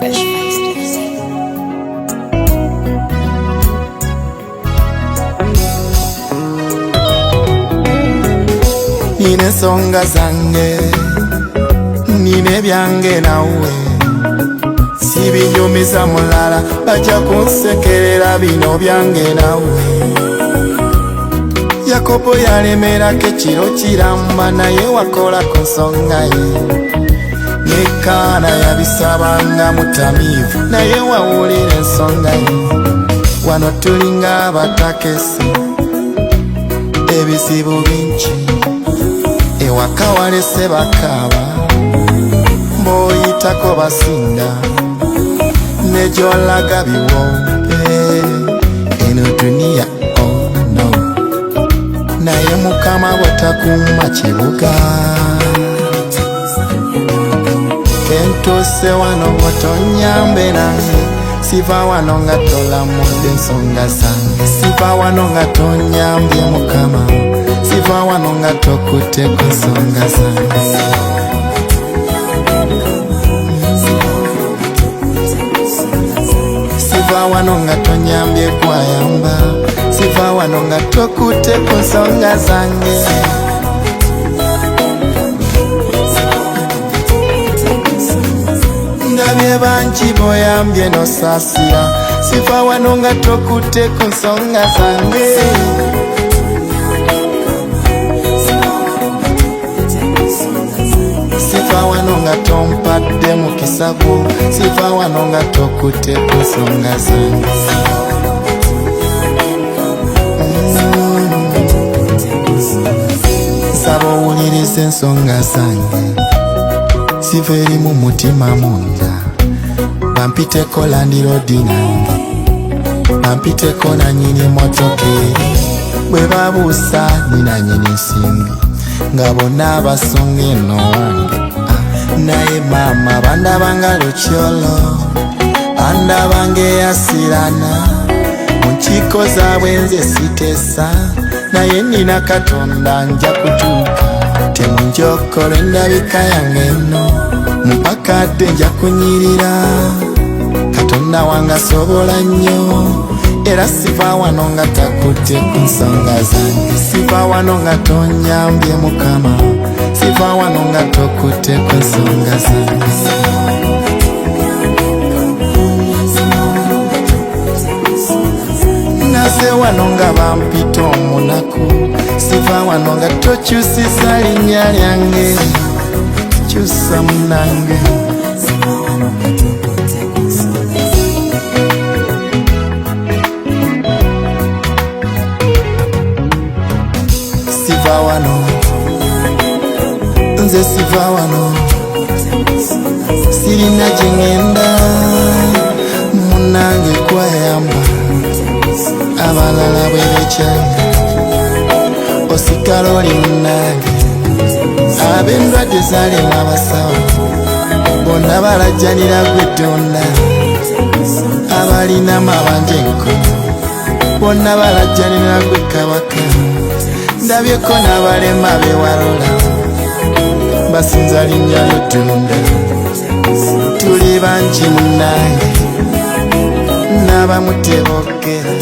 Fresh Face Music. Nine songa zange, nine byange nawe, sibinyumiza mulala baja kunsekerera bino byange nawe. Yakobo yalemerako ekiro kiramba naye wakola ku nsonga ye, ne Kaana yabisabanga mutamiivu naye wawulira ensonga ye. Wano tulinga abatakese, ebizibu bingi ewaka walese bakaaba, mb'oyitako basinda nejolaga biwompe eno duniya. Oh no, naye Mukama bw'atakuuma kibuga, kentuse wano bw'otonyambe nange, siva wano nga tolamudde ensonga zange, siva wano nga tonyambye Mukama, siva wano nga tokutte ku nsonga zange. Siva wano nga tonyambye kwayamba, siva wano nga tokutte ku nsonga zange. Ndabye bangi boyambye nosaasira, siva wano nga tokutte ku nsonga zange. Siva wano nga tompadde mukisa gwo, siva wano nga tokutte ku nsonga zange. Nsaba owulirize ensonga zange, siva eri mu mutima munda, bampiteko landiroodi nange, bampiteko nanyini motoka eri, bwe babuusa ni nanyini nsimbi nga bonna abasonga eno wange. Naye maama bandabanga lukyolo, bandabanga eyasirana, mu nkiiko zaabwe nze siteesa, naye nina Katonda nja kutuuka. Temunjokolo endabika yange eno, mpaka dde nja kunyirira. Katonda wange asobola nnyo, era siva wano nga takutte ku nsonga zange, siva wano nga tonyambye Mukama, siva wano nga tokutte ku nsonga zange. Naze wano nga bampita omunaku, siva wano nga tokyusiza linnya lyange, kyusa munange. Siva wano, nze siva wano, sirina gye ŋŋenda, munange kwayamba, abalala bwe bekyanga, osigala oli munange. Ab'endwadde zaalema abasawo, bonna balajjanira gwe Tonda, abalina amabanja enkomo, bonna balajjanira gwe Kabaka. Ndabyeko n'abalema beewalola, basinza linnya lyo Tonda. Tuli bangi munange, n'abamu teboogera.